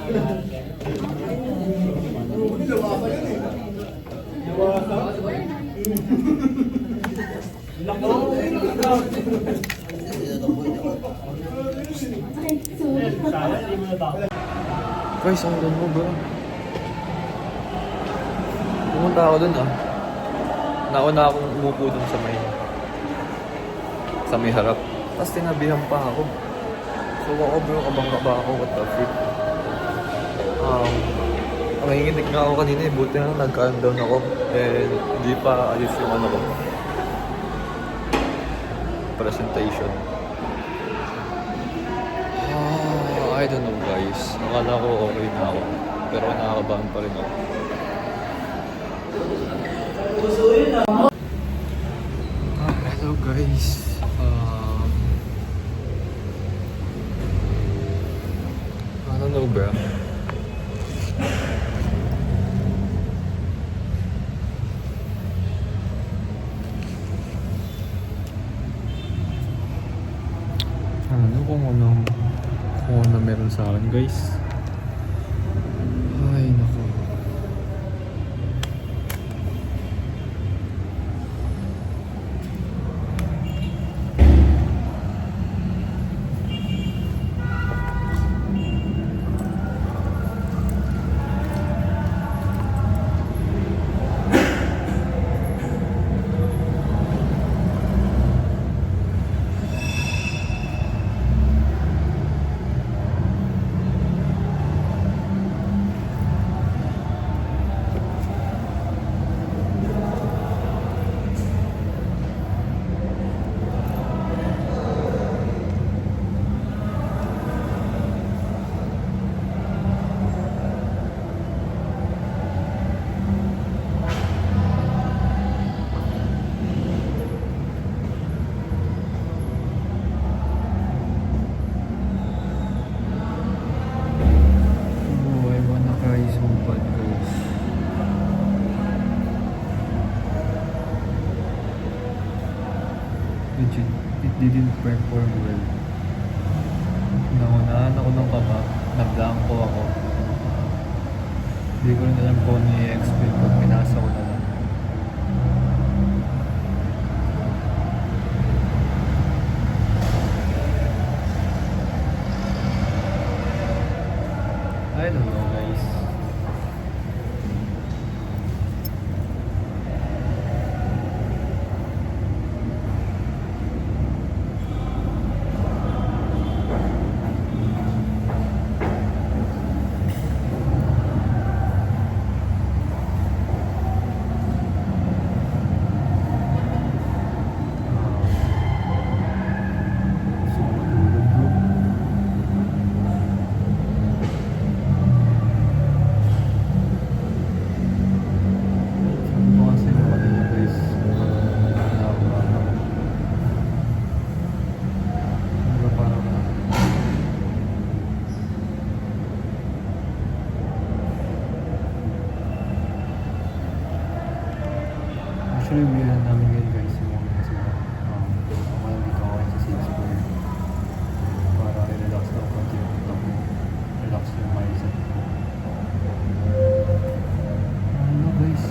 Guys, ang doon mo bro. Pumunta ako dun ah. Nauna akong umupo dun sa may harap. Tapos tinabihan pa ako. So ako bro, kabang-kaba ako, what the freak. Nanginginig nga ako kanina eh, buti na nag-calm down ako. And hindi pa ayos yung ano ko. Presentation. I don't know guys. Akala ko okay na ako. Pero nakakabahan pa rin ako. Hello guys. I don't know bro. Ano kung ano meron sa akin guys. Ay naku. It didn't perform well. Naunahan ako ng kaba, nablangko ako. Hindi ko rin alam kung ni-explain pag pinasa ko na lang. I don't know guys. Actually, bilan namin ngayon guys yung mga sila. Kumalang dito ako sa Sainsbury para i-relax na ako konti yung utak mo. Relax yung mindset ko. Ano guys?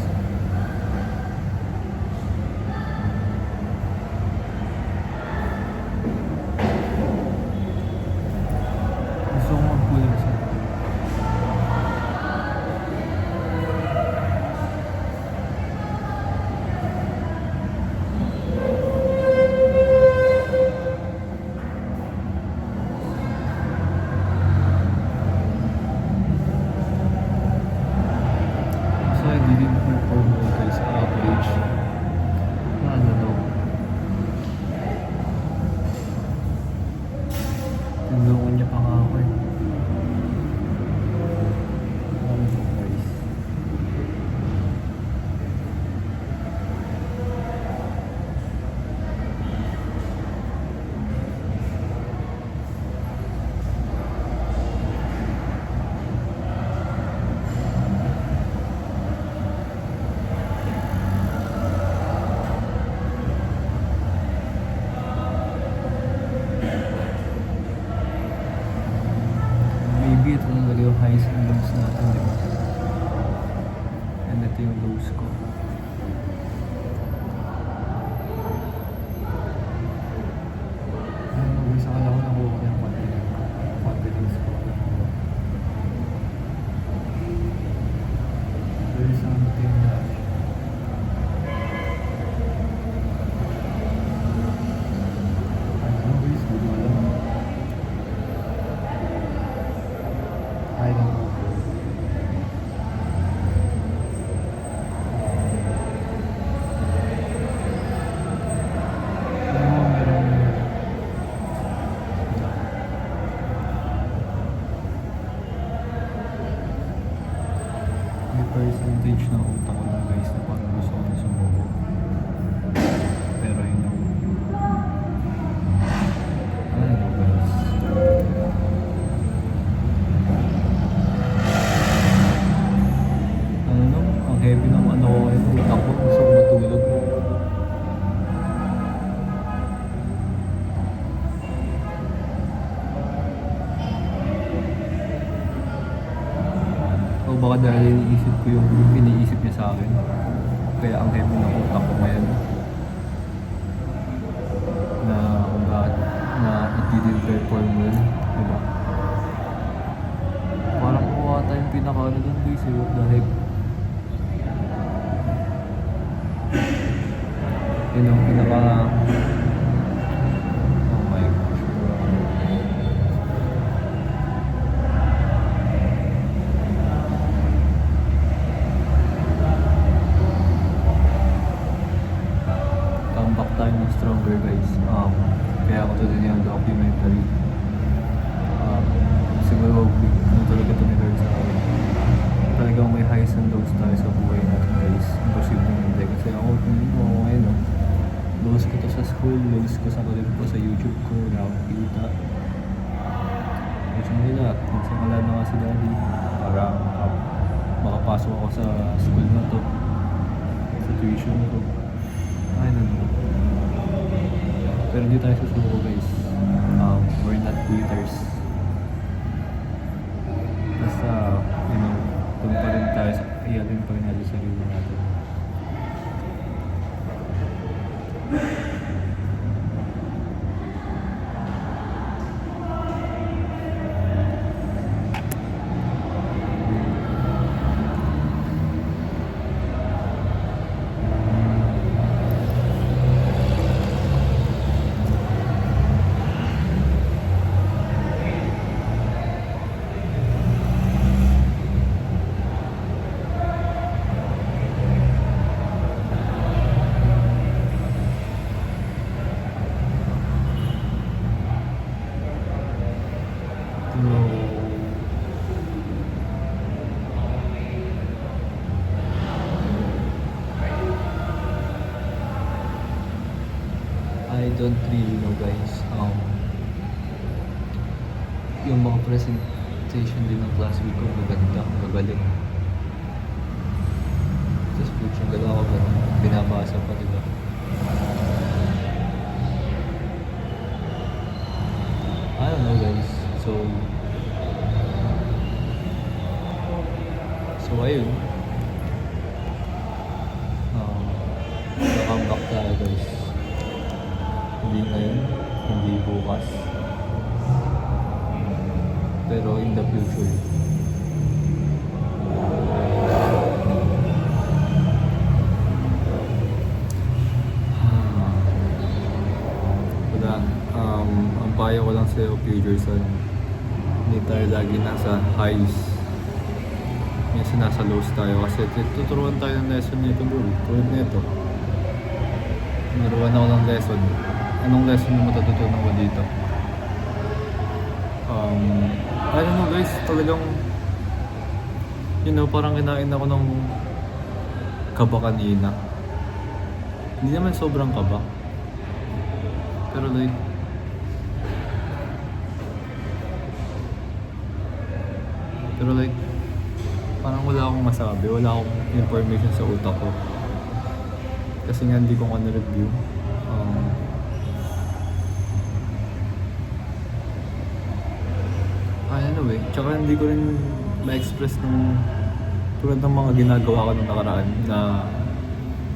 Gusto ko mag-pull sa highs and lows natin, di ba? And ito yung lows ko. Ano, guys, akala ko nakuha ko yung confidence ko. There is something that I don't know, guys, hindi ko alam. I don't know. May percentage ng utang ko lang, guys, na parang gusto ko na sumubo. Pero yun ang ano, guys. Ano nung, ang heavy ng ano ko yung utang ko. Gusto ko matulog. O baka dahil iniisip ko yung iniisip niya sa akin. Kaya ang heavy ng utak ko ngayon. Na kung bakit na it didn't perform well. Diba? Parang kuha tayong pinaka-ano doon, guys. What the heck? Yun ang pinaka... Oh my gosh. Comeback tayo ng stronger, guys. Kaya ako ito din yung documentary. Siguro ano talaga ito ni Lord sa akin. Talagang may highs and lows tayo sa buhay natin, guys. Imposible hindi. Kasi ako ngayon, lows ko to sa school, lows ko sa kalit ko sa YouTube ko, nakakita. Gusto mo nila, nagsakala na nga si Daddy para makapasok ako sa school na to, sa tuition na to. I don't know. Pero hindi tayo susuko, guys. We're not quitters. Basta, kung pa rin tayo, iyatin pa rin natin sa sarili natin. I don't really know, guys. Yung mga presentation din ng class week ko, maganda, magaling. Tapos speech yung galaw ko, binabasa pa, diba? I don't know, guys. So ayun. Comeback tayo, guys. Hindi ngayon, hindi bukas. Pero in the future. Wala. Ang payo ko lang sa'yo, future son. Hindi tayo lagi nasa highs. Minsan nasa lows tayo kasi tuturuan tayo ng lesson nito, bro. Tulad nito. Naruan ako ng lesson. Anong lesson na matututunan ko dito? I don't know, guys, talagang parang kinain ako ng kaba kanina. Hindi naman sobrang kaba. Pero like parang wala akong masabi, wala akong information sa utak ko. Kasi nga hindi ko na-review. I don't know, tsaka hindi ko rin ma-express nung tulad ng mga ginagawa ko nung nakaraan na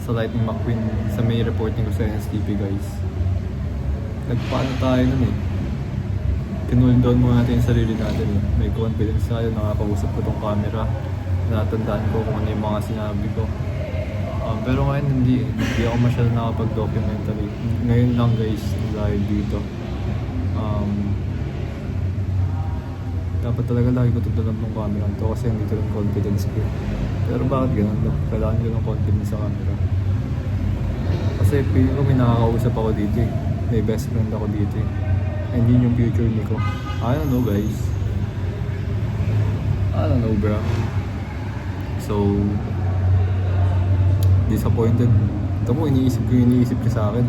sa Lightning McQueen sa may reporting ko sa NSTP guys. Nagpaano tayo nun eh. Kinul down muna natin yung sarili natin eh. May confidence tayo, nakakausap ko tong camera. Natandaan ko kung ano yung mga sinabi ko. Pero ngayon hindi ako masyado nakapag-documentary. Ngayon lang guys, dahil dito. Dapat talaga lagi ko tutulog ng camera to kasi hindi ko yung confidence ko. Pero bakit ganun? Kailangan ko ng confidence sa camera. Kasi feeling ko may nakakausap ako dito eh. May best friend ako dito eh. And yun yung future ni ko. I don't know guys. I don't know bro. So disappointed. Ito po, iniisip niya sa akin.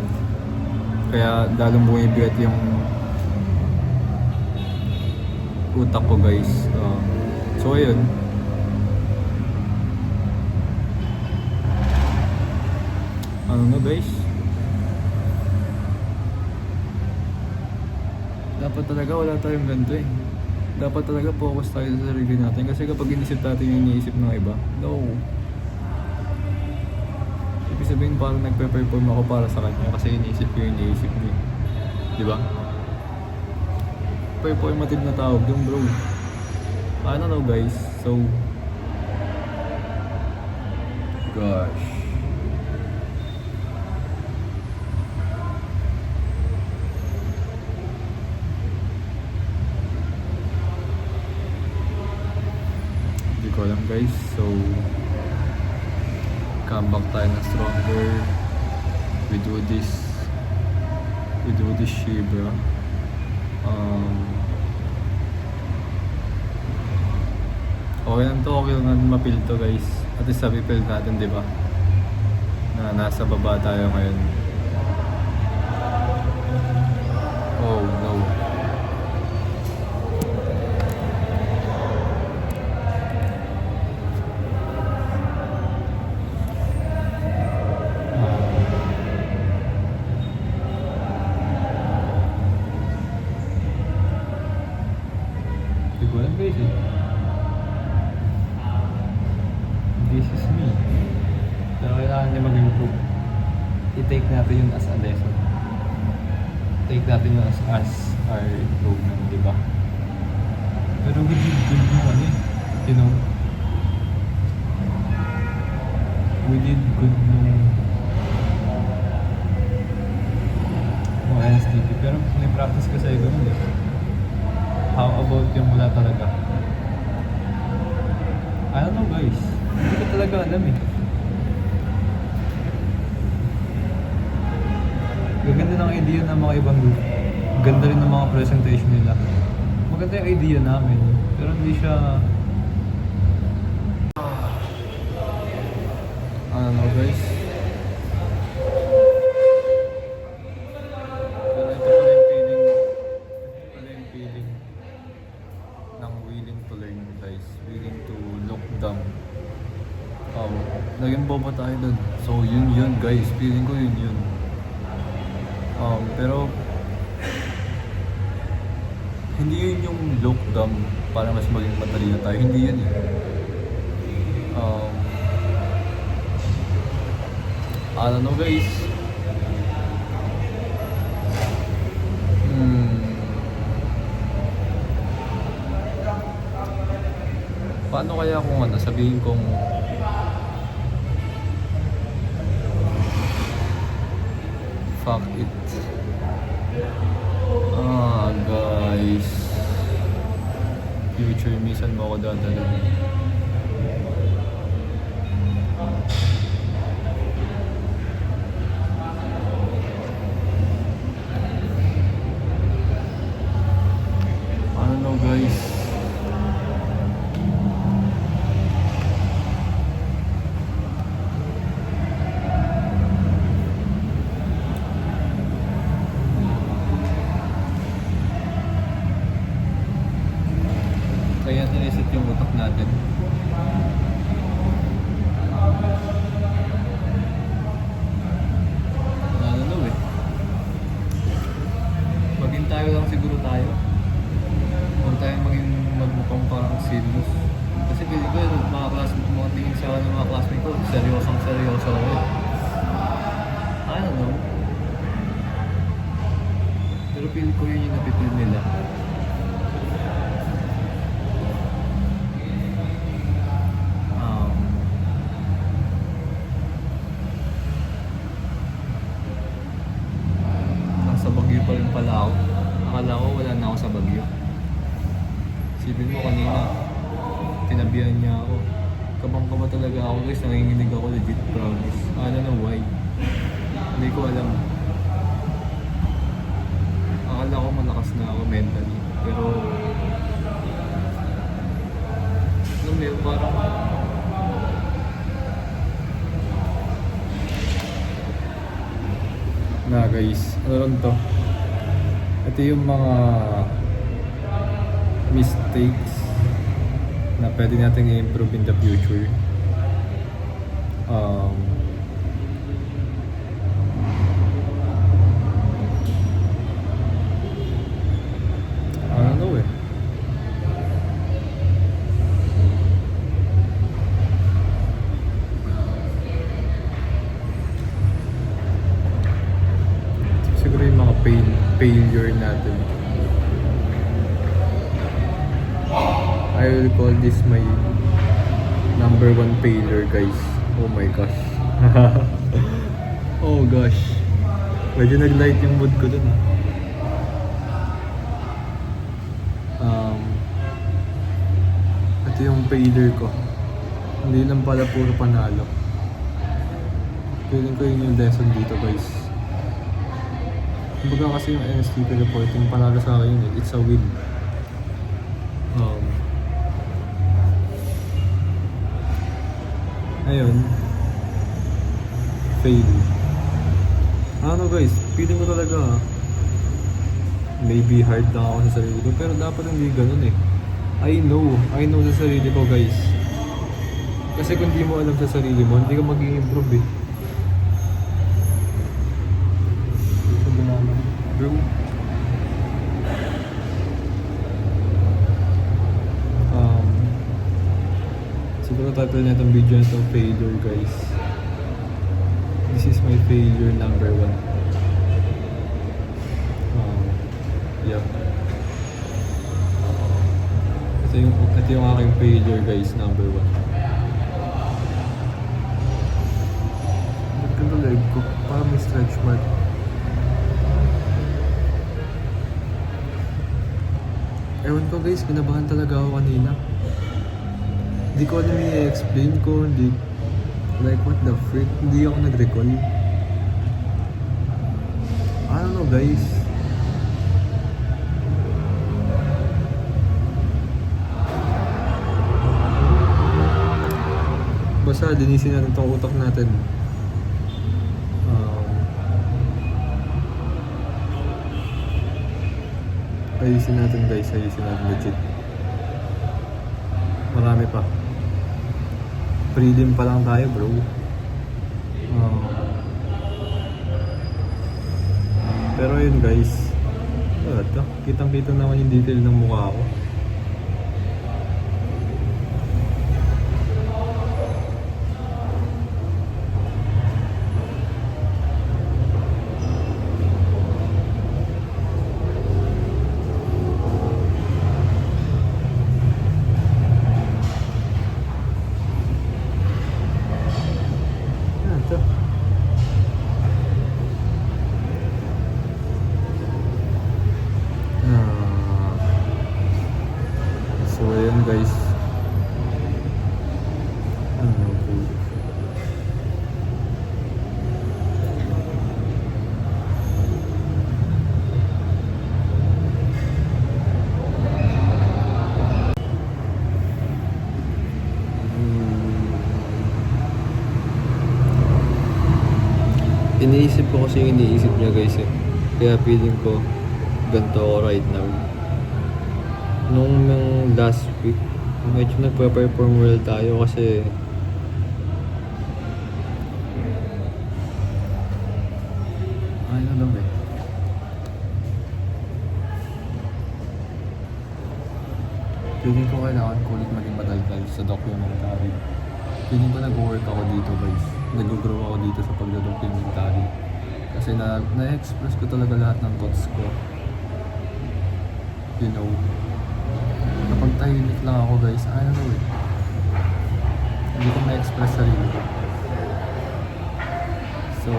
Kaya lalong bumibigat yung utak ko guys. So ayun. Ano na guys? Dapat talaga wala tayong ganito eh. Dapat talaga focus tayo sa sarili natin. Kasi kapag inisip natin yung iniisip ng iba, no. Ibig sabihin parang nagpe-perform ako para sa kanya kasi iniisip ko yung iniisip niya. Diba? Performative na tawag dun bro. I don't know guys. So gosh. Hindi ko alam guys. So come back tayo na stronger. We do this shit bro. Okay lang to, okay lang mapil to guys. At least sabi feel natin, di ba? Na nasa baba tayo ngayon. Oh no. Hindi ko alam guys eh. This is me. Pero kailangan niya mag-improve. I-take natin yun as a lesson. Take natin yun as our improvement, di ba? Pero we did good nung ano eh. You know? We did good nung NSTP. Pero may practice kasi ay ganun eh. How about yung wala talaga? I don't know guys. Hindi ko talaga alam eh. Gaganda ng idea ng mga ibang group. Ganda rin ng mga presentation nila. Maganda yung idea namin. Pero hindi siya... I don't know guys. Pero ito pala yung feeling. Ito pala yung feeling ng willing to learn guys. Willing to look down. Naging boba tayo dun. So yun guys, feeling ko yun. Pero hindi yun yung look down para mas maging matalino tayo. Hindi yun eh. I don't know guys. Paano kaya kung sabihin kong fuck it. Guys. Future me, saan mo ako dadalhin? I don't know guys. Kaya nireset yung utak natin. Kasi ako ng mga classmate ko, seryoso ako. I don't know. Pero feel ko yun yung napipil nila. Nasa Baguio pa rin pala ako. Akala ko wala na ako sa Baguio. Sipin mo kanina, tinabihan niya ako. Kabang-kaba talaga ako guys, nanginginig ako legit, promise. I don't know why. Hindi ko alam. Akala ko malakas na ako mentally. Pero, alam mo yun, parang na guys, ano lang to? Ito yung mga mistakes na pwede natin i-improve in the future. I don't know eh. Siguro yung mga failure natin. I will call this my number 1 failure, guys. Oh my gosh. Oh gosh. Medyo nag-light yung mood ko dun. Ito yung failure ko. Hindi lang pala puro panalo. Feeling ko yun yung lesson dito, guys. Kumbaga kasi yung NSTP reporting, panalo sa akin yun eh. It's a win. Ayun. Fail. Ano guys, feeling ko talaga maybe hard lang ako sa sarili ko, pero dapat hindi ganun eh. I know sa sarili ko guys. Kasi kung di mo alam sa sarili mo, hindi ka mag-i-improve eh. Bro. Siguro title na itong video na itong failure guys. This is my failure number 1. Yeah. Ito yung aking failure guys, number 1. Ba't ka leg ko? Parang may stretch mark. Ewan ko guys, kinabahan talaga ako kanina. Hindi ko alam i-explain ko, like what the frick, hindi ako nag-recall. I don't know guys. Basta linisin natin itong utak natin. Ayusin natin guys, ayusin natin legit. Marami pa. Prelim pa lang tayo bro. Pero yun guys, ito, kitang kita naman yung detail ng mukha ko. So ayan guys. Iniisip ko kasi yung iniisip niya guys eh. Kaya feeling ko ganito ako right now. Nung last week, medyo nagpa-perform well tayo kasi ano lang eh. Feeling ko kailangan ko ulit maging madaldal sa documentary. feeling ko nag-work ako dito guys. Nag-grow ako dito sa pagdodocumentary. Kasi na-express ko talaga lahat ng thoughts ko. You know, kapag tahimik lang ako guys, I don't know eh. Hindi ko ma-express sarili ko. So,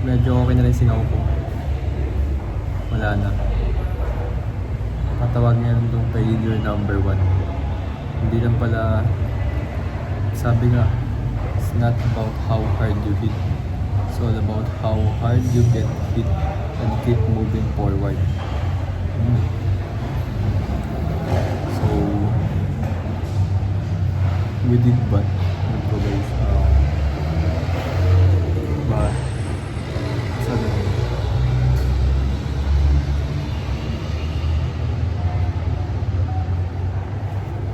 medyo okay na rin singaw ko. Wala na. Matawag niya nung failure number 1. Hindi lang pala, sabi nga, it's not about how hard you hit. It's all about how hard you get hit and keep moving forward. So, we did bad. Ito guys. But, sabi ko,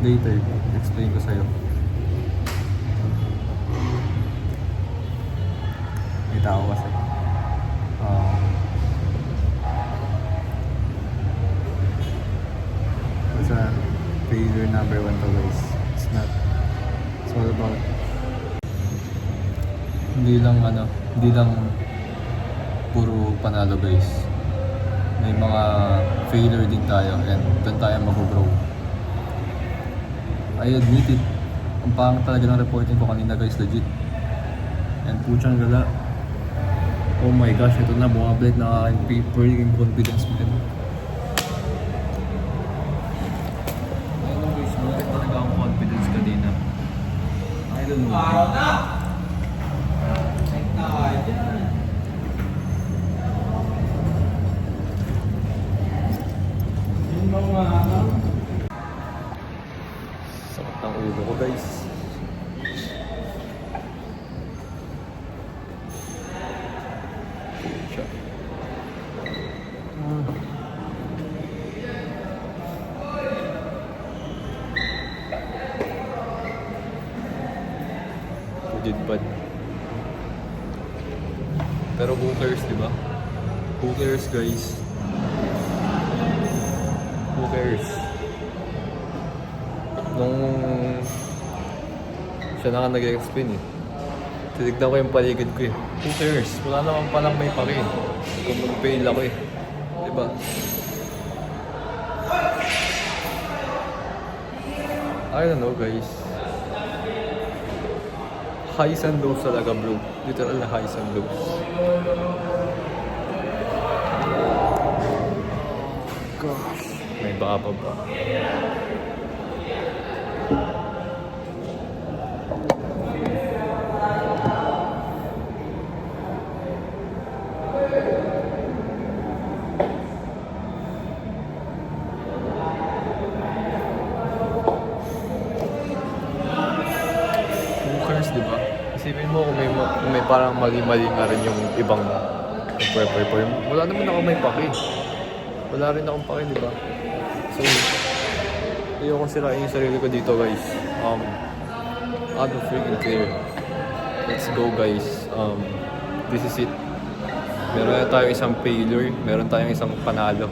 later, explain ko sa'yo. May tao kasi. Basta, failure number 1 to guys. It's not, it's all about hindi lang puro panalo guys. May mga failure din tayo and doon tayo mag-grow. I admit it. Ang pangit talaga ng reporting ko kanina guys, legit. And puchang gala. Oh my gosh, ito na, bumabalik na aking freaking confidence man. Ayun guys, bumabalik talaga ang confidence kanina. I don't know. Sakit ng ulo ko guys. Did bad. Pero who cares, diba? Who cares guys? Who cares? Nung siya na nga nag-explain eh. Tinignan ko yung paligid ko eh. Who cares? Wala naman palang may pake. Kung mag-fail ako eh. Diba? I don't know guys. Highs and lows talaga bro. Literal na highs and lows. Gosh. May baba ba? Diba? Isipin mo kung may parang mali-mali nga rin yung ibang nag-perform. Wala naman ako may paki. Wala rin akong paki, diba? So, ayoko sirain yung sarili ko dito guys. Out of freaking clear. Let's go guys. This is it. Meron na tayong isang failure. Meron tayong isang panalo.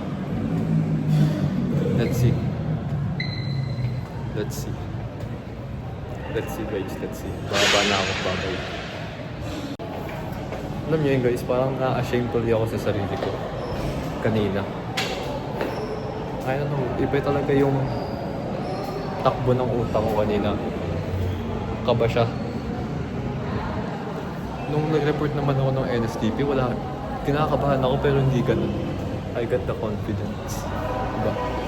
Let's see. Let's see. Let's see guys, let's see. Bababa na ako, babay. Alam niyo yun guys, parang na-ashamed tuloy ako sa sarili ko. Kanina. I don't know, iba talaga yung takbo ng utak ko kanina. Kaba siya. Nung nag-report naman ako ng NSTP, wala. Kinakabahan ako pero hindi ganun. I got the confidence. Diba?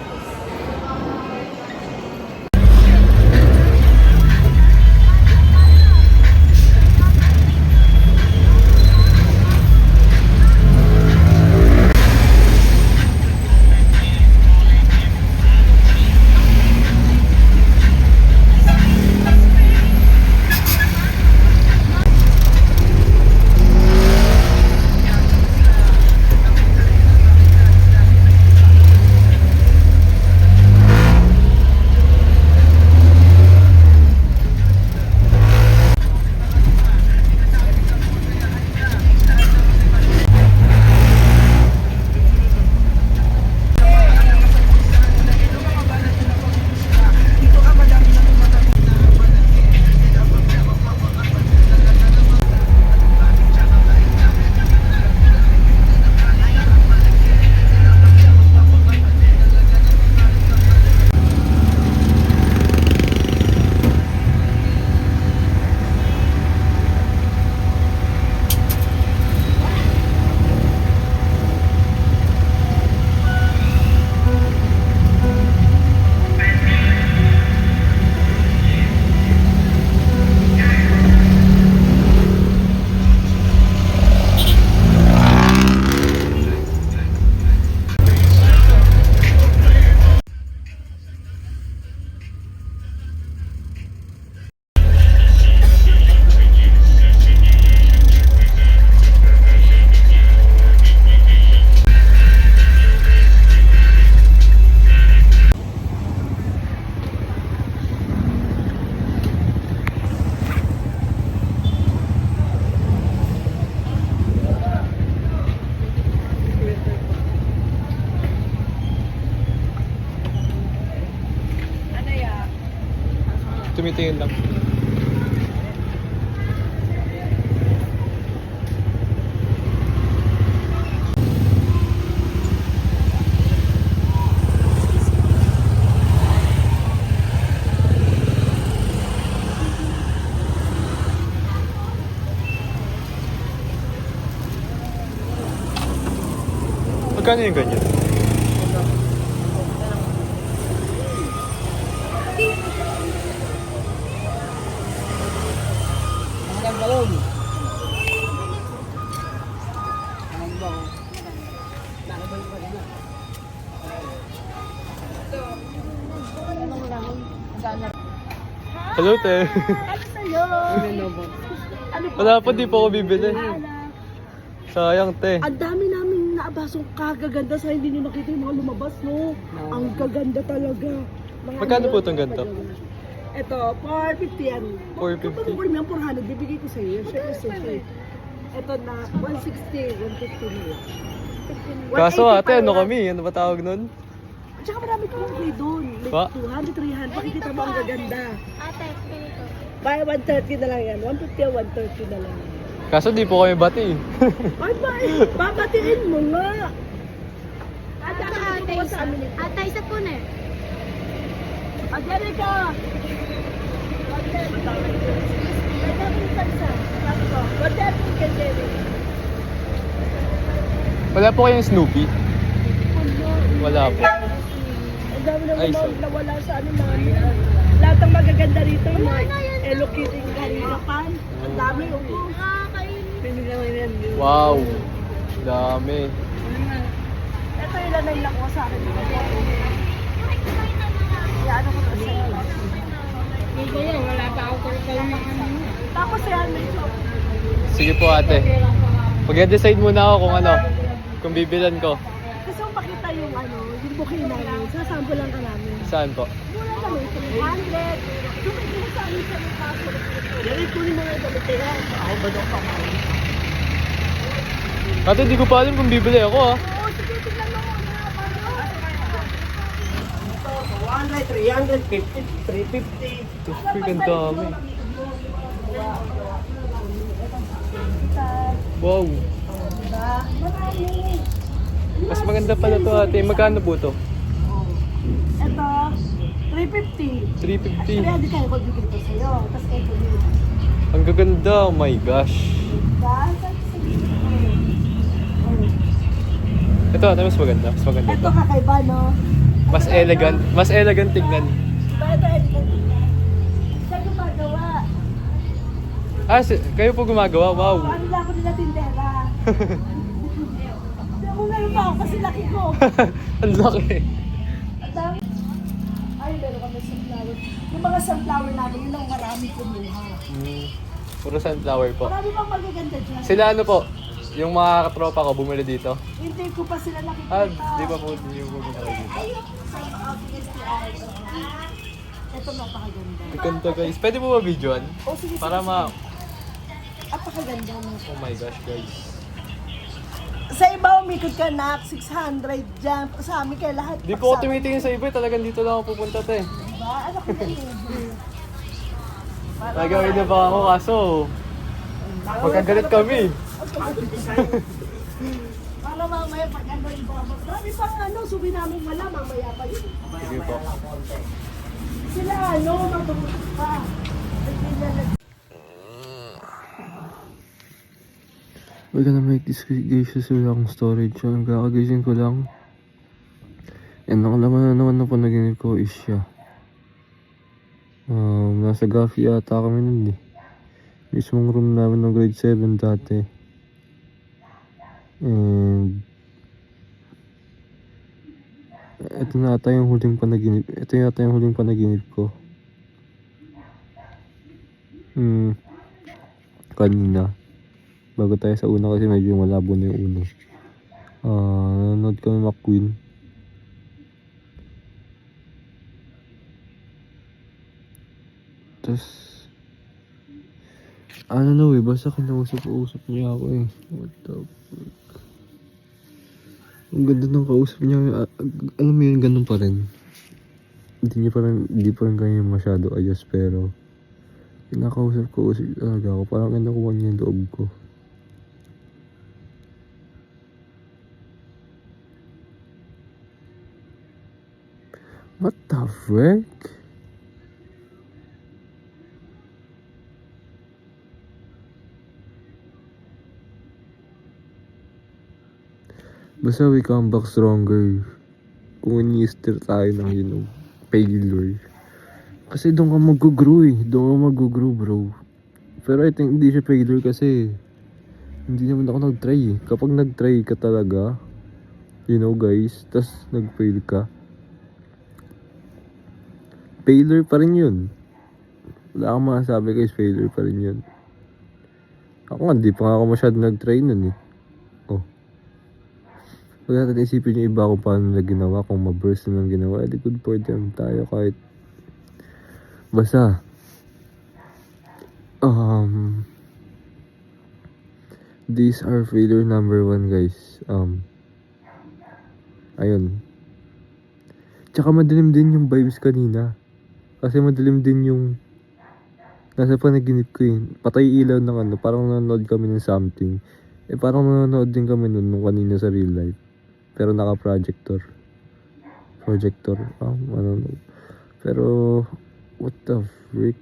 Tumitingin lang. Magkano yung ganyan? Ang balon. Ang balon. Nakabal pa rin na. Anong lang? Sana. Hello, te. Ano sa'yo? Ano po? Wala pa, di pa ako bibili. Sayang, te. Ang dami naming naabasong kagaganda sa hindi nyo nakita yung mga lumabas, no? Ang gaganda talaga. Mga Magkano ano, po itong ganito? Ito, 450 yan. 450. Kapag mo yung 400, bibigay ko sa'yo. Siyempre, sushi. Ito na, 160, 150 nila. Kaso ate, ano kami? Ano ba tawag nun? Tsaka marami kang free doon. Pa? Like 200, 300. Pakikita mo ang gaganda. Ate, ganito. By 130 na lang yan. 150 o 130 na lang. Kaso di po kami bati. Ay, babatiin mo nga. Ate, Ate, sa amin ito. Ate, isa po na eh. Angelica! Wala po kayong Snoopy? Wala po. Ang dami na Ay, mga sorry. nawala sa ano namin. Lahat ng magaganda rito, yung mga Hello Kitty Karigapan. Ang dami yung Nakakainin. pinili naman yan. Wow. Dami. Ito ilan na ilang ko sa akin. Ano ko kasi. Wala pa ako Tapos yan, may shop. Sige po ate. Mag-decide muna ako kung ano. Kung bibilan ko. Gusto mo makita yung ano, yung booking namin. Sasample lang ka namin. Saan po? Mura kami, 300. Yung sa amin sa mga kaso. Yan ko yung mga damit kaya. Ako ba daw pa kayo? Ate, di ko pa alam kung bibili ako ah. Oo, sige, tignan mo muna. 200, 300, 350. Freaking dami. Wow. Diba? Marami. Mas maganda pala to ate. Magkano po to? Ito, 350. 350. Kaya di kayo ko bibigay ko sa'yo. Tapos ito din. Ang gaganda. Oh my gosh. Diba? Ito, ate, mas maganda. Mas maganda Ito to. kakaiba, no? Mas elegant. Mas elegant tignan. Diba ito, ito. Siya gumagawa. Ah, kayo po gumagawa? Wow. Ano lang ako nila tindera. Hindi ako ngayon pa ako kasi laki ko. Ang laki. Ang dami. Ay, meron kami sunflower. Yung mga sunflower namin, yun ang marami kumuha. Puro sunflower po. Marami pang magaganda dyan. Sila ano po? Yung mga katropa ko bumili dito. Hindi ko pa sila nakikita. Ah, di ba po hindi ko bumili dito? Ayun, sa STI. Ito napakaganda. Ang ganda guys. Pwede po ba videoan? Oh, sige, Para sige, ma... sige. Napakaganda mo. Oh my gosh guys. Sa iba, umikot ka na, 600 dyan. Sa amin kaya lahat. Di po ako tumitingin sa iba. Talagang dito lang ako pupunta te. Diba? Ano ko din. Nagawin na ba ako kaso? Magkagalit kami. Para mamaya pag ano yung babag. Marami pang ano, subi namin wala, mamaya pa yun. Sige po. Sila ano, matulog pa. We're gonna make this guys sa lang storage. So, kakagising ko lang. And ang laman na naman na panaginip ko is siya. Nasa Gafi ata kami nun eh. Mismong room namin ng grade 7 dati. And ito na ata yung huling panaginip. Ito yata yung huling panaginip ko. Kanina. Bago tayo sa una kasi medyo malabo na yung una. Nanonood kami McQueen. Tapos ano na basta kinausap-usap niya ako eh. What the fuck. Ang ganda ng kausap niya. Alam mo yun, ganun pa rin. hindi pa rin kanya masyado ayos, pero kinakausap ko talaga ako. Parang kinukuha niya yung loob ko. What the frick? Basta we come back stronger. Kung ini-steer tayo ng, failure. Kasi doon ka mag-grow Doon ka mag-grow, bro. Pero I think hindi siya failure kasi hindi naman ako nag-try Kapag nag-try ka talaga, guys, tas nag-fail ka, failure pa rin yun. Wala akong masasabi guys, failure pa rin yun. Ako nga, hindi pa nga ako masyado nag-try nun Oh. Huwag natin isipin yung iba kung paano nila ginawa. Kung ma-burst nilang ginawa, edi good for them. Tayo kahit basta these are failure number 1 guys. Ayun. Tsaka madilim din yung vibes kanina. Kasi madilim din yung nasa panaginip ko Patay ilaw ng parang nanonood kami ng something. Parang nanonood din kami nung kanina sa real life. Pero naka-projector. Pero what the frick?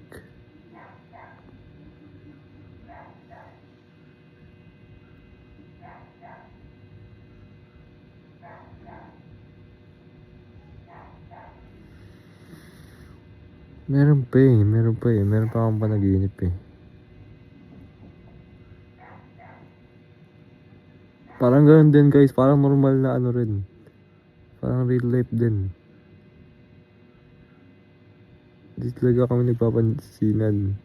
Meron pa akong panaginip Parang ganun din guys, parang normal na rin. Parang real life din. Di talaga kami nagpapansinan.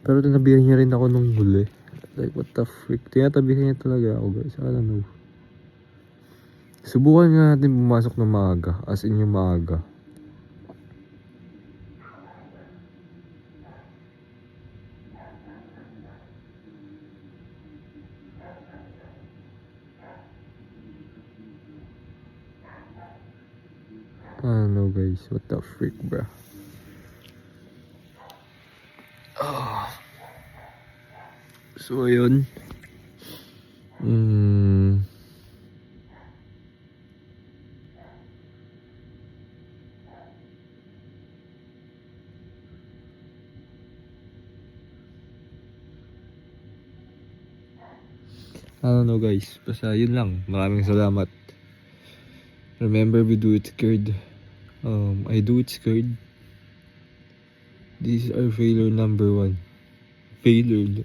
Pero tinabihan niya rin ako nung huli. Like what the frick, tinatabihan niya talaga ako guys, I don't know. Subukan nga natin pumasok ng maaga, as in yung maaga. I don't know guys, what the frick bro. So ayun. I don't know guys, basta yun lang. Maraming salamat. Remember, we do it scared. I do it scared. This is our failure number 1. Failure.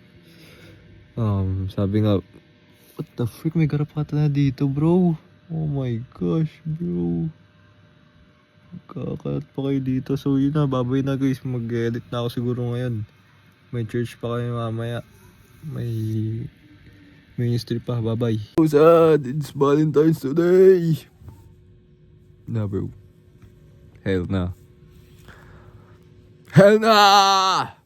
Sabi nga, what the frick, may garapata na dito, bro. Oh my gosh, bro. Kakalat pa kayo dito. So yun na, babay na guys. Mag-edit na ako siguro ngayon. May church pa kayo mamaya. May ministry pa. Bye-bye. So sad, it's Valentine's today. Nah bro. Hell nah. Hell nah!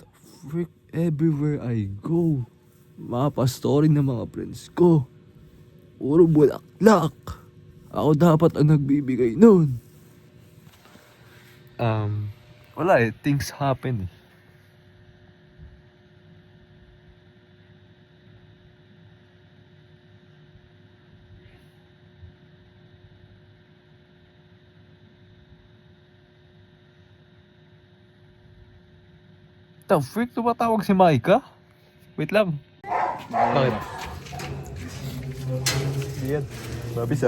The frick, everywhere I go, mapastory ng mga friends ko. Puro bulaklak. Ako dapat ang nagbibigay nun. Wala things happen The freak, tumatawag si Micah? Wait lang. Bakit? Yan. Mabis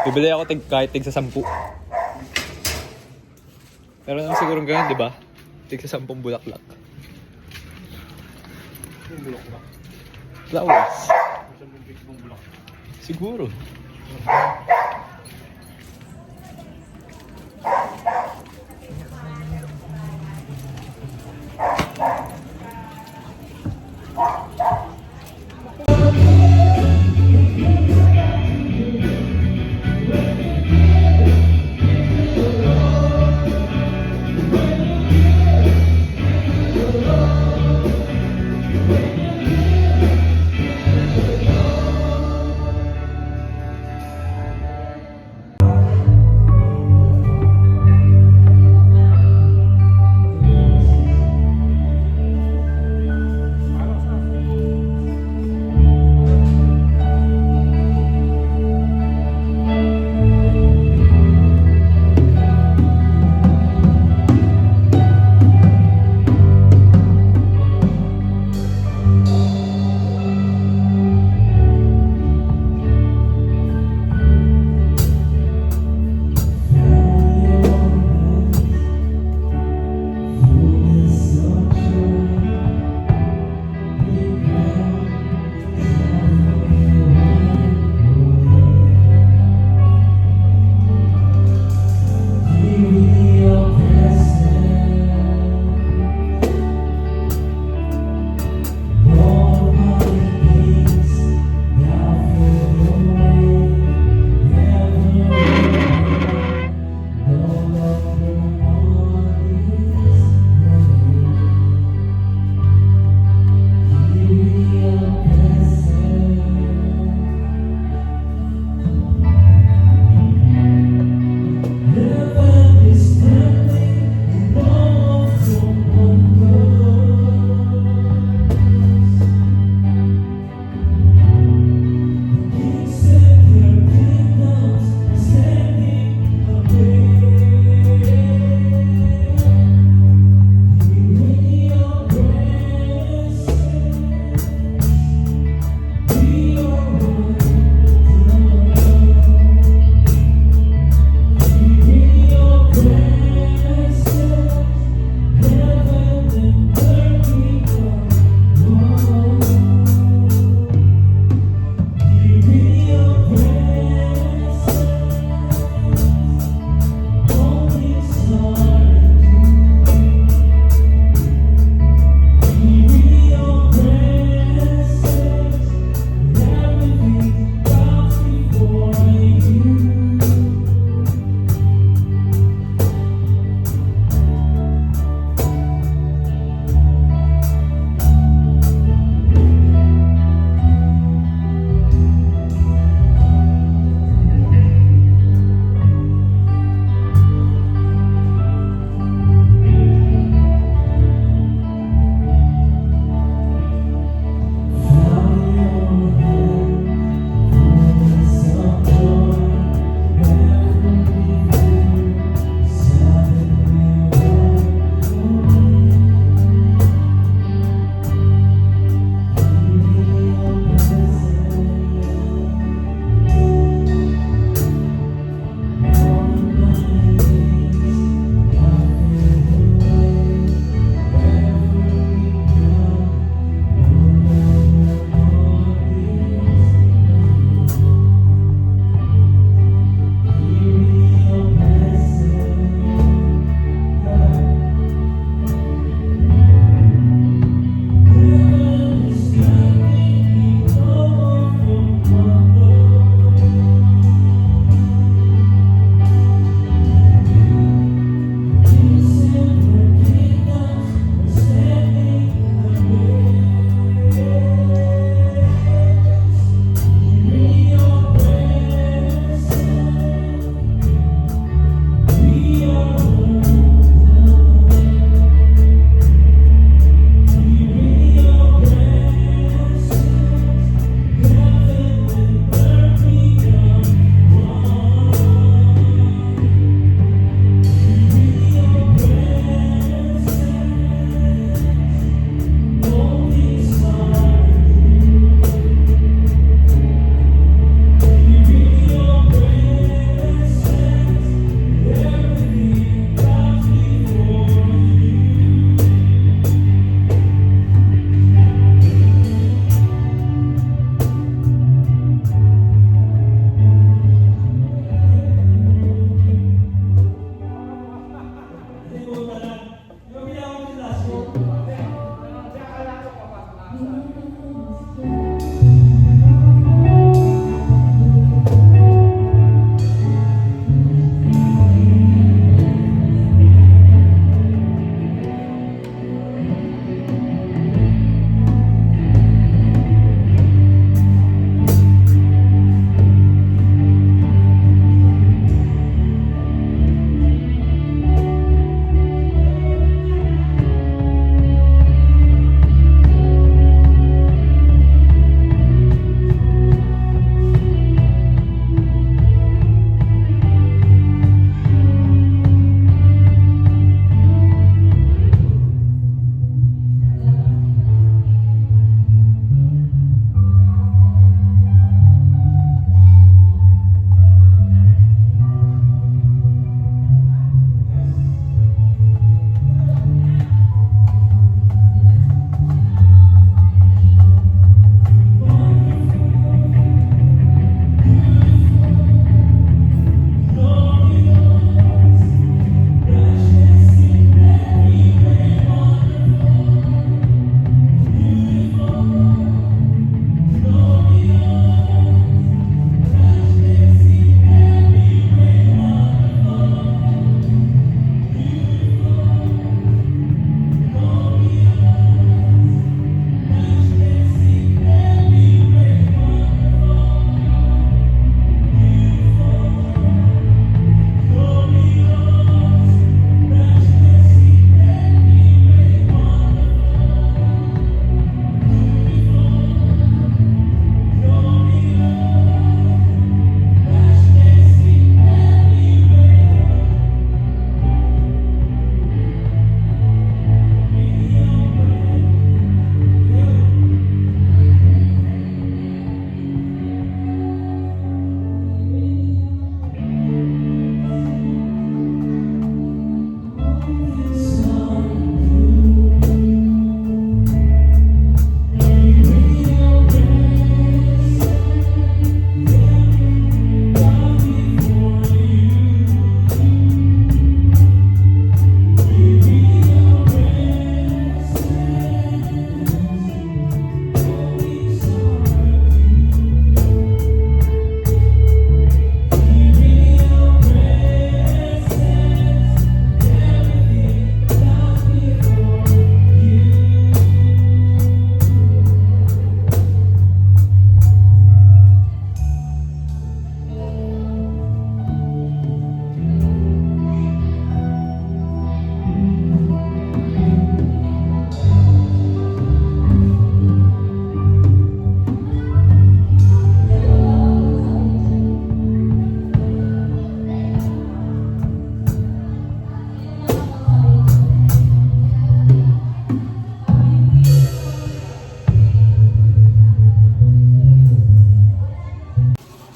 Bibili ako kahit tig sa 10. Pero naman siguro ganun, di ba? Tig sa 10 bulaklak. Bulaklak? Flowers. Siguro.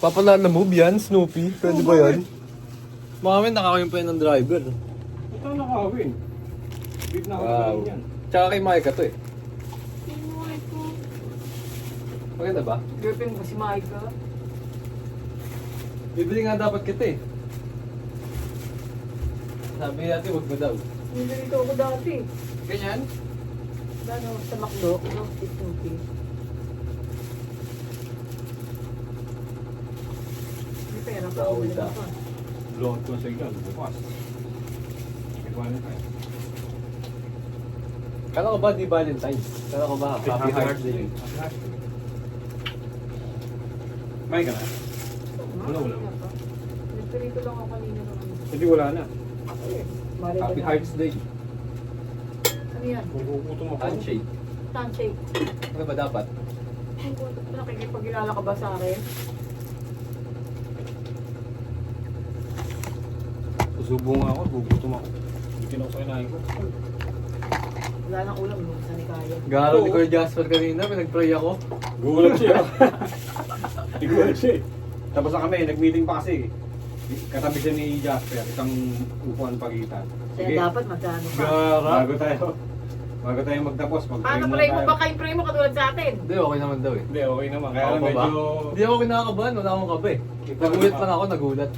Papanaan na move yan, Snoopy. Pwede ba yan? Mami, nakakawin pa yan ng driver. Ito ang nakawin. Big na Wow. yan. Tsaka kay Micah to eh. Maganda ba? Girlfriend ko si Micah. Bibili nga dapat kita eh. Sabi natin, wag mo daw. Nililito ako dati. Ganyan? Ano, sa McDo, no? Si Snoopy. May pera pa. Bawal Wala ka. pa. Load ko sa ilan. Bukas. Ikaw na tayo. Kala ko ba di Valentine's? Kala ko ba Happy Hearts Day? May ka na? Wala. Nagpirito lang ako kanina naman. Hindi wala na. Happy Hearts Day. Ano yan? Magkukutom ako. Handshake. Handshake. Ano ba dapat? Nakikipagkilala ka ba sa akin? Susubo nga ako, gugutom ako. Bikin ako sa kinain ko. Wala nang ulam, no? Sa ni Kaya. Garo ni Kuya Jasper kanina, may nag-pray ako. Gugulat siya. Gugulat siya eh. Tapos na kami, nag-meeting pa kasi. Katabi siya ni Jasper, isang upuan pagitan. Kaya dapat magkano ka. Gara. Bago tayo magtapos, Paano pray mo? Baka yung pray mo katulad sa atin. Hindi, okay naman daw eh. Hindi, okay naman. Kaya Ako lang pa ba? medyo... Hindi ako kinakabahan, wala akong kape. Nagulat pa na ako, nagulat.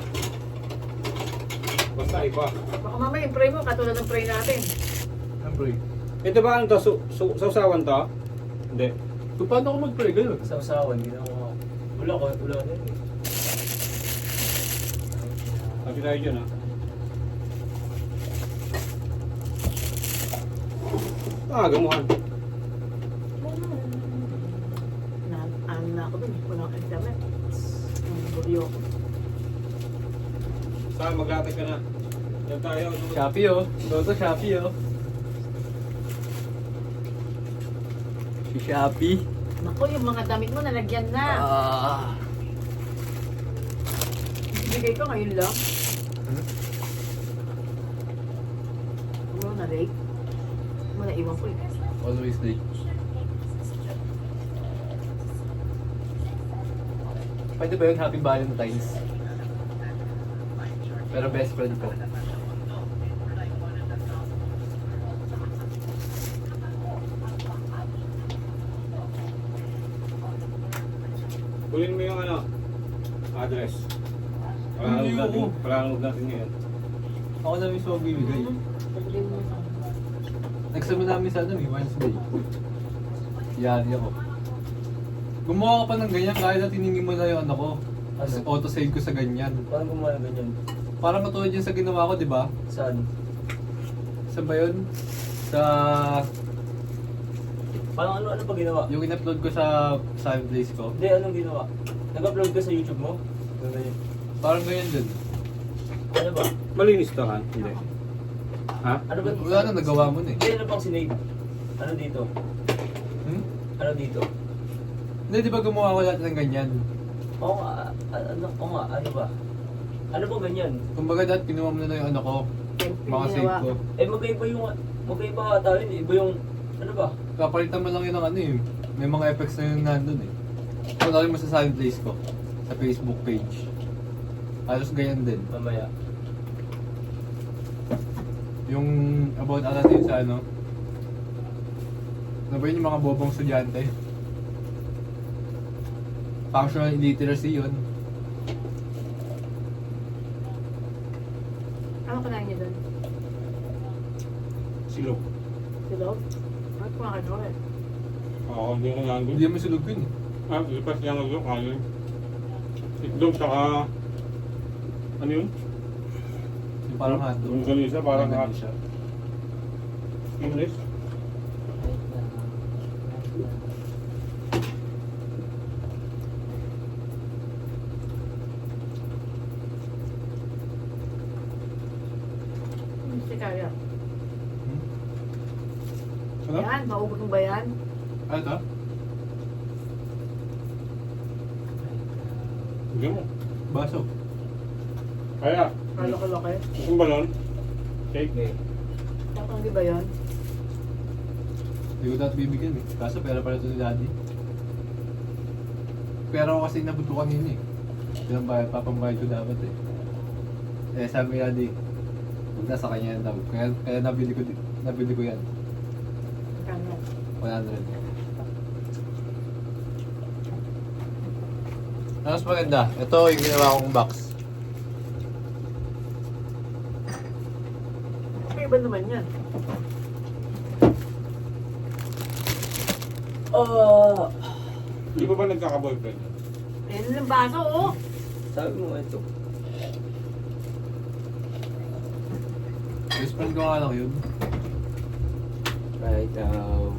Basta iba. Baka mamaya yung pray mo katulad ng pray natin. Ang pray. Ito ba ano to? Sausawan to? Hindi. So, paano ako mag-pray? Ganun. Sausawan, ginawa. Wala na eh. Sabi tayo dyan ha. Gamuhan. Ano na ako dun, wala kang examen. Buryo ko. Saan maglatag ka na? Yan tayo. Shopee oh. Toto Shopee oh. Si Shopee. Naku, yung mga damit mo nalagyan na. Bigay ko ngayon lang. Ano na late? Wala iwan ko eh. Always late. Pwede ba yun Happy Valentine's? Pero best friend ko. Kunin mo yung ano, address. Hindi ako. Palanong natin ngayon. Ako na mismo ang bibigay. Pagdating mo sa Nagsama namin sa ano, Wednesday. Yari ako. Gumawa ka pa ng ganyan kahit na tiningin mo na yung ano ko. Tapos auto-save ko sa ganyan. Paano gumawa ng ganyan? Para matulad yan sa ginawa ko, di ba? Saan? Saan ba yun? Sa... Parang ano pa ginawa? Yung in-upload ko sa place ko. Hindi, anong ginawa? Nag-upload ka sa YouTube mo? Ano ba yun? Parang ganyan din. Ano ba? Malinis to ha? Hindi. Ha? Ano ba? Wala na, nagawa mo na eh. Hindi, ano pang sinave? Ano dito? Hmm? Ano dito? Hindi, di ba gumawa ko lahat ng ganyan? Oo nga, ano ba? Ano ba ganyan? Kumbaga dahil pinuha mo na yung ano ko, mga save ko. Eh magkaiba ata yun, iba yung, ano ba? Kapalitan mo lang yun ng ano eh. May mga effects na yun nandun eh. Kunwari mo sa silent place ko, sa Facebook page. Halos ganyan din. Mamaya. Yung about natin sa ano, ano ba yun yung mga bobong estudyante? Functional illiteracy yun. Ano kanain niya doon? Silog. Silog? Bakit kumakain ko eh? Oo, hindi ko nandun. Hindi naman sulog yun eh. Lipas niya nga doon, kanin. Itlog, saka... Ano yun? Yung parang hotdog. Yung ganisa, parang hot. siya. English. Si Kaya. Ano? Yan, maubos mo ba yan? Ano to? Hindi mo. Baso. Kaya, Kaloko-loke. kung ba nun? Cake. Tapos di ba yan? Hindi ko dapat bibigyan eh. Kaso pera pala ito ni Daddy. Pera ko kasi nabuto kanina eh. Pinambayad, papambayad ko dapat eh. Eh sabi nga di, huwag na sa kanya yan daw. Kaya nabili ko yan. Kanya. 100. Mas maganda. Ito yung ginawa kong box. May iba naman yan. Oh, Di ba nagkaka-boyfriend? ayun yung baso, oh. Sabi mo ito. Best friend ko nga lang yun. Right now.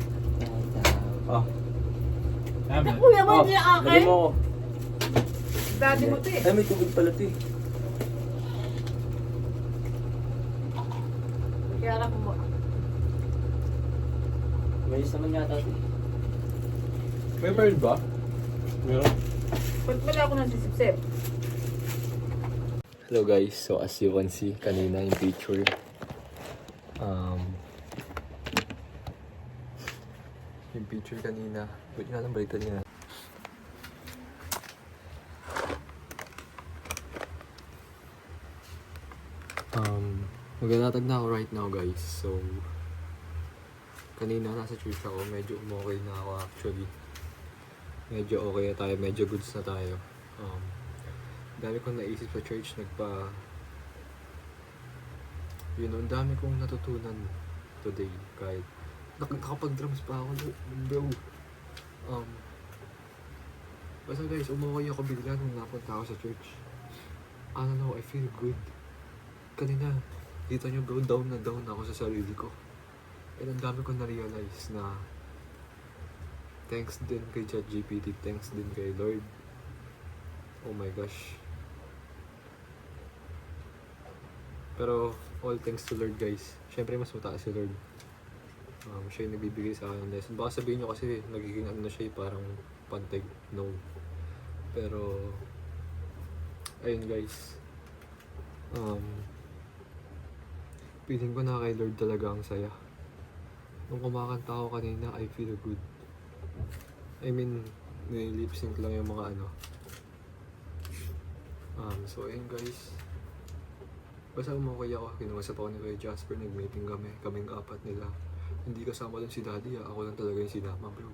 Ah. Tama. Kuya mo hindi Lagyan akin. mo ako. Daddy mo to eh. Ay, may tubig pala ito eh. Kaya alam mo. Mayos naman yata ito. May bird ba? Meron. Ba't wala ako nang sisip-sip? Hello guys, so as you can see kanina yung picture, yung picture kanina, wait nga lang baliktad nga. Maglalatag na ako right now guys, so kanina nasa church ako, medyo umokay na ako actually. Medyo okay na tayo, medyo goods na tayo. Dami kong naisip sa church, ang dami kong natutunan today kahit nakapag-drums pa ako bro. Basta guys, umukay ako bigla nung napunta ako sa church. I don't know, I feel good. Kanina, kita nyo bro, down na down ako sa sarili ko. And ang dami kong na-realize na thanks din kay ChatGPT, thanks din kay Lord. Oh my gosh. Pero all thanks to Lord guys. Siyempre mas mataas si Lord. Siya yung nagbibigay sa akin ng lesson. Baka sabihin nyo kasi nagiging ano na siya parang panteg. No. Pero ayun guys. Feeling ko na kay Lord talaga ang saya. Nung kumakanta ako kanina, I feel good. I mean, nilip sync lang yung mga ano. So ayun guys. Basta umukay ako, kinuusap ako ni Kuya Jasper, nag-meeting kaming apat nila. Hindi kasama doon si Daddy, ako lang talaga yung sinama bro.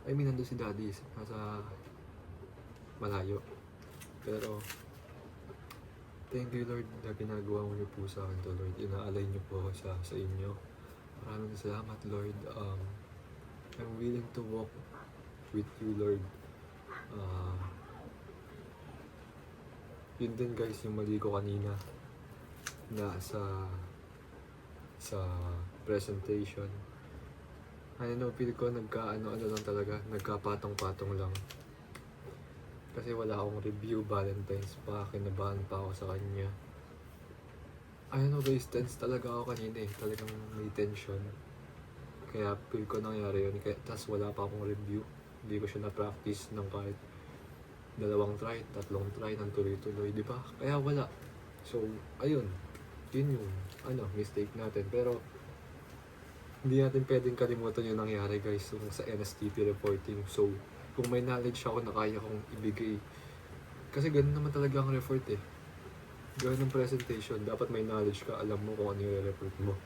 I mean, nandun si Daddy, nasa malayo. Pero, thank you Lord na ginagawa mo niyo po sa akin to Lord. Inaalay niyo po ako sa inyo. Maraming salamat Lord. I'm willing to walk with you Lord. Yun din guys yung mali ko kanina na sa presentation. I know, feel ko nagka-ano lang talaga, nagka-patong-patong lang. Kasi wala akong review, Valentine's pa, kinabahan pa ako sa kanya. I know guys, tense talaga ako kanina eh, talagang may tension. Kaya feel ko nangyari yun, tas wala pa akong review. Hindi ko siya na-practice ng kahit 2 try, 3 try, ng tuloy-tuloy, di ba? Kaya wala. So, ayun. Yun yung, mistake natin. Pero, hindi natin pwedeng kalimutan yung nangyari guys yung sa NSTP reporting. So, kung may knowledge ako na kaya kong ibigay, kasi ganun naman talaga ang report eh. Ganun ang presentation. Dapat may knowledge ka, alam mo kung ano yung report mo.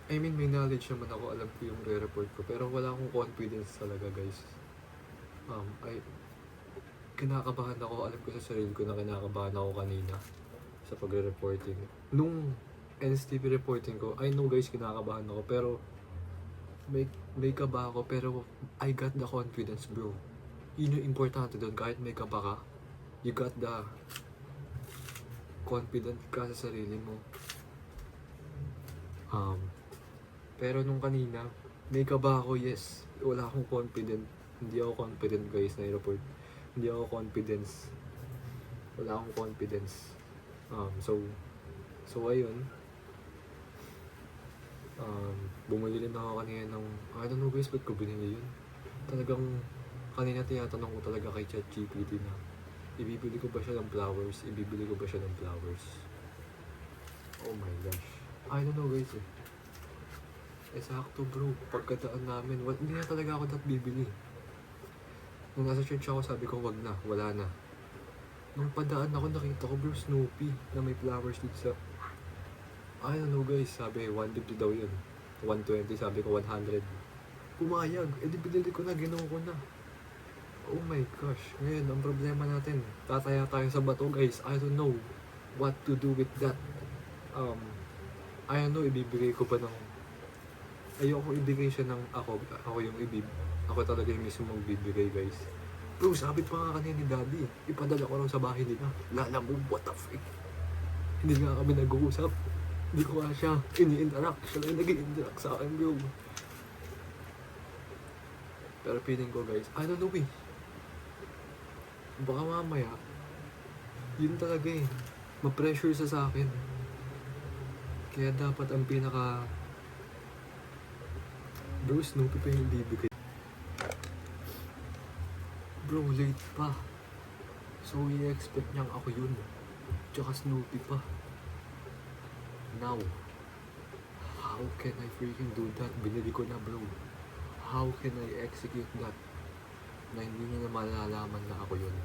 I mean, may knowledge naman ako, alam ko yung re-report ko. Pero wala akong confidence talaga guys. Kinakabahan ako, alam ko sa sarili ko na kinakabahan ako kanina sa pagre-reporting. Nung NSTP reporting ko, I know guys, kinakabahan ako, pero may kaba ako, pero I got the confidence bro. Yun yung importante doon, kahit may kaba ka, you got the confident ka sa sarili mo. Pero nung kanina, may kaba ako, yes. Wala akong confident. Hindi ako confident guys na i-report. Hindi ako confidence. Wala akong confidence. So ayun. Bumili rin ako kanina ng, I don't know guys, ba't ko binili yun? Talagang, kanina tinatanong ko talaga kay ChatGPT na, ibibili ko ba siya ng flowers? Ibibili ko ba siya ng flowers? Oh my gosh. I don't know guys eh. Sakto bro, pagkadaan namin, hindi na talaga ako bibili. Nung nasa church ako, sabi ko, wag na, wala na. Nung padaan ako, nakita ko bro, Snoopy na may flowers dito sa... I don't know guys, sabi 150 daw yun. 120, sabi ko 100. Pumayag, edi binili ko na, ginawa ko na. Oh my gosh, ngayon, ang problema natin, tataya tayo sa bato guys. I don't know what to do with that. I don't know, ibibigay ko pa ng... Ayoko ibigay siya ng ako yung ako talaga yung mismo magbibigay guys. Bro, sabi pa nga kanina ni Daddy, ipadala ko lang sa bahay nila. Lala mo, what the freak? Hindi nga kami nag-uusap. Hindi ko nga siya ini-interact. Siya lang nag-i-interact sa akin, bro. Pero feeling ko guys, I don't know eh. Baka mamaya, yun talaga eh. Ma-pressure sa akin. Kaya dapat ang pinaka... Bro, Snoopy pa yung bibigay. Bro, late pa. So, i-expect niyang ako yun. Tsaka Snoopy pa. Now, how can I freaking do that? Binili ko na bro. How can I execute that? Na hindi niya na malalaman na ako yun.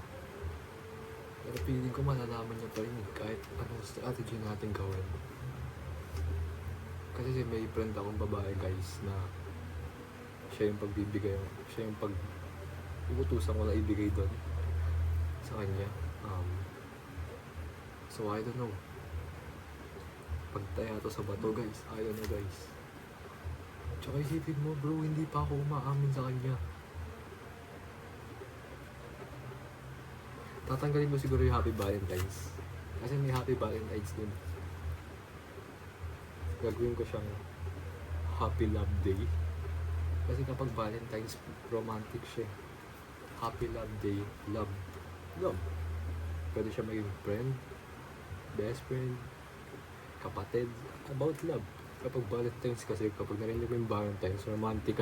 Pero feeling ko malalaman niya pa rin kahit anong strategy natin gawin. Kasi may friend akong babae guys na siya yung pagbibigay, siya yung iutusan ko na ibigay doon sa kanya. So I don't know. Pagtaya to sa bato guys, I don't know guys. Tsaka isipin mo bro, hindi pa ako umaamin sa kanya. Tatanggalin ko siguro yung Happy Valentine's. Kasi may Happy Valentine's din. Gagawin ko siyang Happy Love Day. Kasi kapag Valentine's, romantic siya. Happy Love Day, love. Love. Pwede siya maging friend, best friend, kapatid, about love. Kapag Valentine's kasi, kapag narinig mo yung Valentine's, romantic